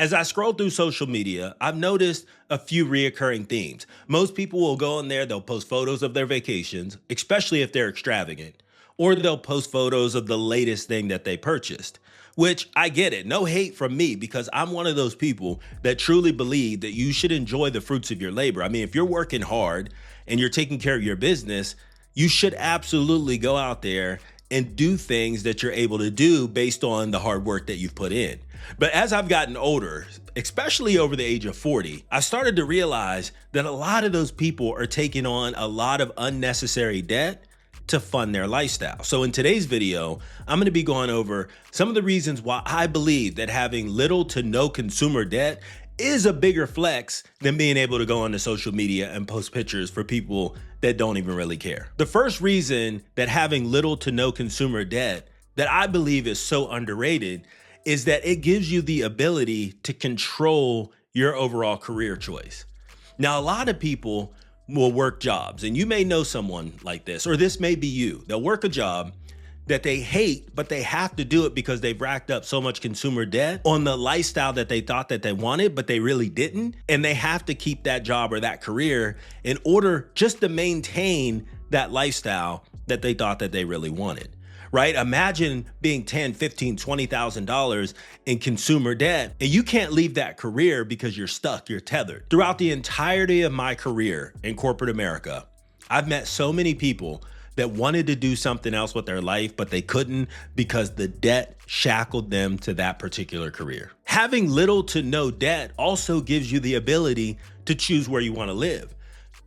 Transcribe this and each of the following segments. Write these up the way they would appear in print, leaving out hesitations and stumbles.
As I scroll through social media, I've noticed a few reoccurring themes. Most people will go on there, they'll post photos of their vacations, especially if they're extravagant, or they'll post photos of the latest thing that they purchased, which I get it. No hate from me because I'm one of those people that truly believe that you should enjoy the fruits of your labor. I mean, if you're working hard and you're taking care of your business, you should absolutely go out there and do things that you're able to do based on the hard work that you've put in. But as I've gotten older, especially over the age of 40, I started to realize that a lot of those people are taking on a lot of unnecessary debt to fund their lifestyle. So in today's video, I'm going to be going over some of the reasons why I believe that having little to no consumer debt is a bigger flex than being able to go onto social media and post pictures for people that don't even really care. The first reason that having little to no consumer debt that I believe is so underrated is that it gives you the ability to control your overall career choice. Now, a lot of people will work jobs, and you may know someone like this, or this may be you. They'll work a job that they hate, but they have to do it because they've racked up so much consumer debt on the lifestyle that they thought that they wanted, but they really didn't. And they have to keep that job or that career in order just to maintain that lifestyle that they thought that they really wanted, right? Imagine being $10, $15, $20,000 in consumer debt, and you can't leave that career because you're stuck, you're tethered. Throughout the entirety of my career in corporate America, I've met so many people that wanted to do something else with their life, but they couldn't because the debt shackled them to that particular career. Having little to no debt also gives you the ability to choose where you want to live.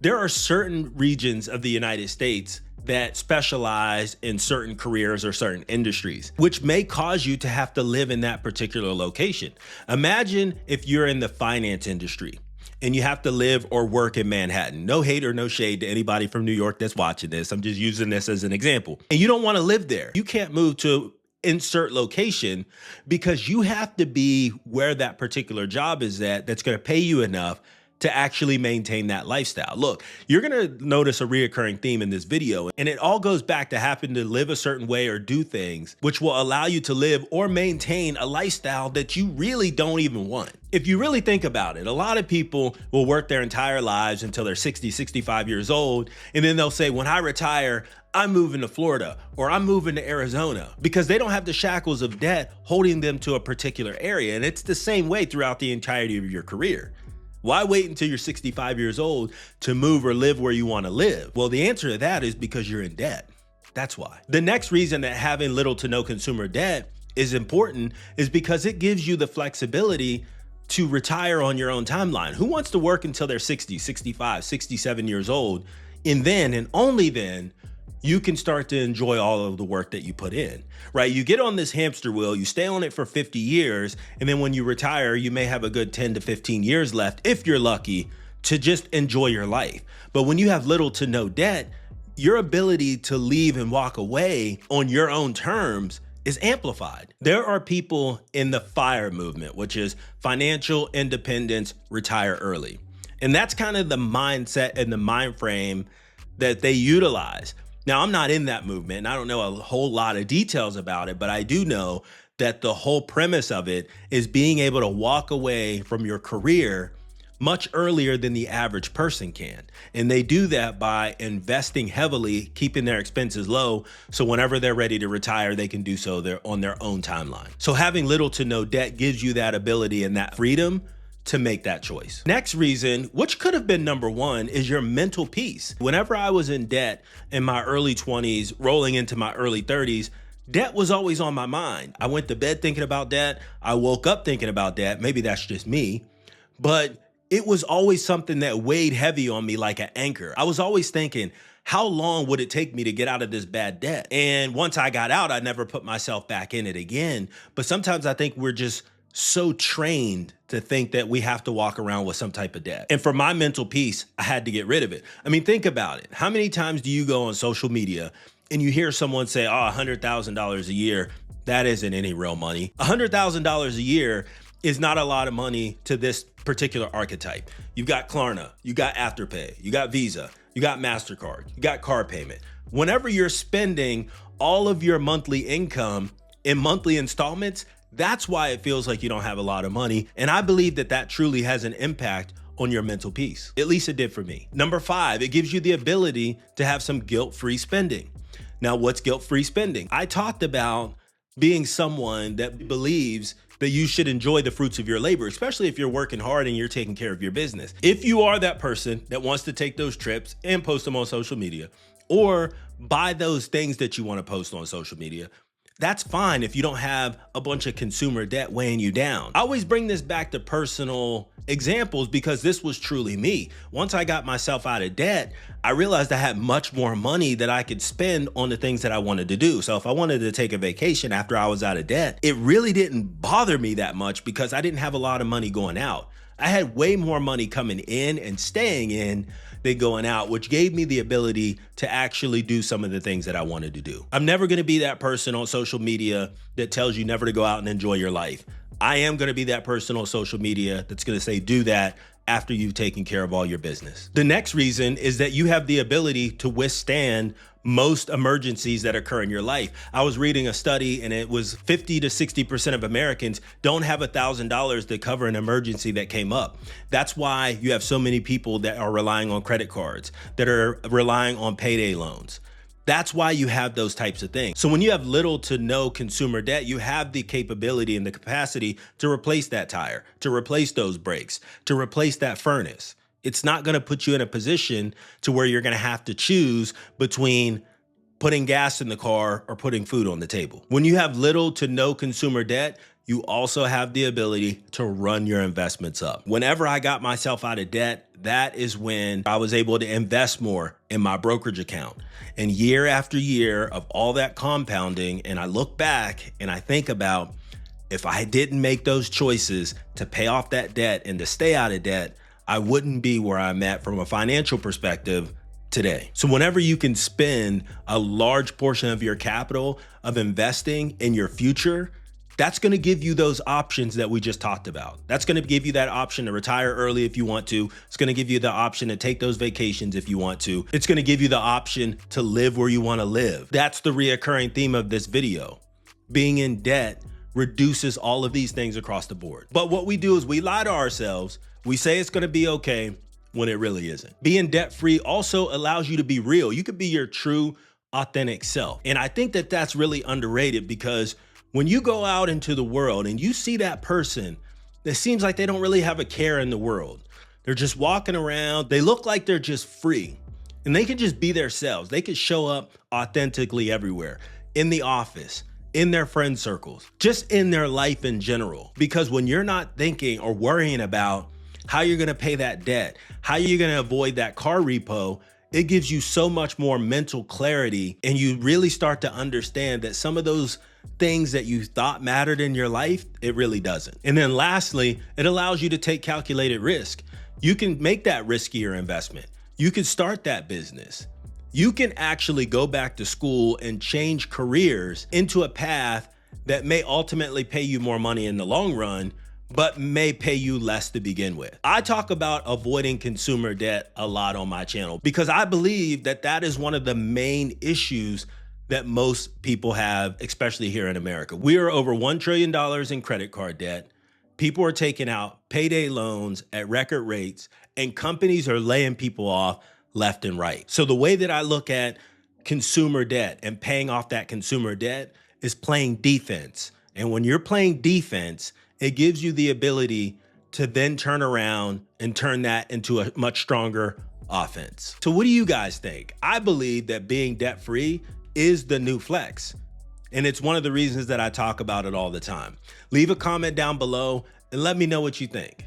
There are certain regions of the United States that specialize in certain careers or certain industries, which may cause you to have to live in that particular location. Imagine if you're in the finance industry and you have to live or work in Manhattan. No hate or no shade to anybody from New York that's watching this. I'm just using this as an example. And you don't want to live there. You can't move to insert location because you have to be where that particular job is at that's going to pay you enough to actually maintain that lifestyle. Look, you're gonna notice a reoccurring theme in this video, and it all goes back to having to live a certain way or do things which will allow you to live or maintain a lifestyle that you really don't even want. If you really think about it, a lot of people will work their entire lives until they're 60, 65 years old, and then they'll say, when I retire, I'm moving to Florida or I'm moving to Arizona, because they don't have the shackles of debt holding them to a particular area. And it's the same way throughout the entirety of your career. Why wait until you're 65 years old to move or live where you want to live? Well, the answer to that is because you're in debt. That's why. The next reason that having little to no consumer debt is important is because it gives you the flexibility to retire on your own timeline. Who wants to work until they're 60, 65, 67 years old? And then, and only then, you can start to enjoy all of the work that you put in, right? You get on this hamster wheel, you stay on it for 50 years, and then when you retire, you may have a good 10 to 15 years left, if you're lucky, to just enjoy your life. But when you have little to no debt, your ability to leave and walk away on your own terms is amplified. There are people in the FIRE movement, which is financial independence, retire early. And that's kind of the mindset and the mind frame that they utilize. Now, I'm not in that movement, and I don't know a whole lot of details about it, but I do know that the whole premise of it is being able to walk away from your career much earlier than the average person can. And they do that by investing heavily, keeping their expenses low, so whenever they're ready to retire, they can do so on their own timeline. So having little to no debt gives you that ability and that freedom to make that choice. Next reason, which could have been number one, is your mental peace. Whenever I was in debt in my early 20s, rolling into my early 30s, debt was always on my mind. I went to bed thinking about debt. I woke up thinking about debt. Maybe that's just me, but it was always something that weighed heavy on me like an anchor. I was always thinking, how long would it take me to get out of this bad debt? And once I got out, I never put myself back in it again. But sometimes I think we're just so trained to think that we have to walk around with some type of debt. And for my mental peace, I had to get rid of it. I mean, think about it. How many times do you go on social media and you hear someone say, oh, $100,000 a year, that isn't any real money. $100,000 a year is not a lot of money to this particular archetype. You've got Klarna, you got Afterpay, you got Visa, you got MasterCard, you got car payment. Whenever you're spending all of your monthly income in monthly installments, That's why it feels like you don't have a lot of money. And I believe that that truly has an impact on your mental peace. At least it did for me. Number 5, it gives you the ability to have some guilt-free spending. Now, what's guilt-free spending? I talked about being someone that believes that you should enjoy the fruits of your labor, especially if you're working hard and you're taking care of your business. If you are that person that wants to take those trips and post them on social media, or buy those things that you want to post on social media, that's fine if you don't have a bunch of consumer debt weighing you down. I always bring this back to personal examples because this was truly me. Once I got myself out of debt, I realized I had much more money that I could spend on the things that I wanted to do. So if I wanted to take a vacation after I was out of debt, it really didn't bother me that much because I didn't have a lot of money going out. I had way more money coming in and staying in than going out, which gave me the ability to actually do some of the things that I wanted to do. I'm never gonna be that person on social media that tells you never to go out and enjoy your life. I am gonna be that person on social media that's gonna say, do that after you've taken care of all your business. The next reason is that you have the ability to withstand most emergencies that occur in your life. I was reading a study and it was 50 to 60% of Americans don't have $1,000 to cover an emergency that came up. That's why you have so many people that are relying on credit cards, that are relying on payday loans. That's why you have those types of things. So when you have little to no consumer debt, you have the capability and the capacity to replace that tire, to replace those brakes, to replace that furnace. It's not gonna put you in a position to where you're gonna have to choose between putting gas in the car or putting food on the table. When you have little to no consumer debt, you also have the ability to run your investments up. Whenever I got myself out of debt, that is when I was able to invest more in my brokerage account. And year after year of all that compounding, and I look back and I think about if I didn't make those choices to pay off that debt and to stay out of debt, I wouldn't be where I'm at from a financial perspective today. So whenever you can spend a large portion of your capital of investing in your future, that's gonna give you those options that we just talked about. That's gonna give you that option to retire early if you want to. It's gonna give you the option to take those vacations if you want to. It's gonna give you the option to live where you wanna live. That's the reoccurring theme of this video. Being in debt reduces all of these things across the board. But what we do is we lie to ourselves. We say it's gonna be okay when it really isn't. Being debt-free also allows you to be real. You could be your true, authentic self. And I think that that's really underrated because when you go out into the world and you see that person that seems like they don't really have a care in the world, they're just walking around, they look like they're just free and they can just be themselves. They can show up authentically everywhere, in the office, in their friend circles, just in their life in general. Because when you're not thinking or worrying about how you're gonna pay that debt, how you're gonna avoid that car repo, it gives you so much more mental clarity and you really start to understand that some of those things that you thought mattered in your life, it really doesn't. And then lastly, it allows you to take calculated risk. You can make that riskier investment. You can start that business. You can actually go back to school and change careers into a path that may ultimately pay you more money in the long run, but may pay you less to begin with. I talk about avoiding consumer debt a lot on my channel because I believe that that is one of the main issues that most people have, especially here in America. We are over $1 trillion in credit card debt. People are taking out payday loans at record rates and companies are laying people off left and right. So the way that I look at consumer debt and paying off that consumer debt is playing defense. And when you're playing defense, it gives you the ability to then turn around and turn that into a much stronger offense. So what do you guys think? I believe that being debt-free is the new flex. And it's one of the reasons that I talk about it all the time. Leave a comment down below and let me know what you think.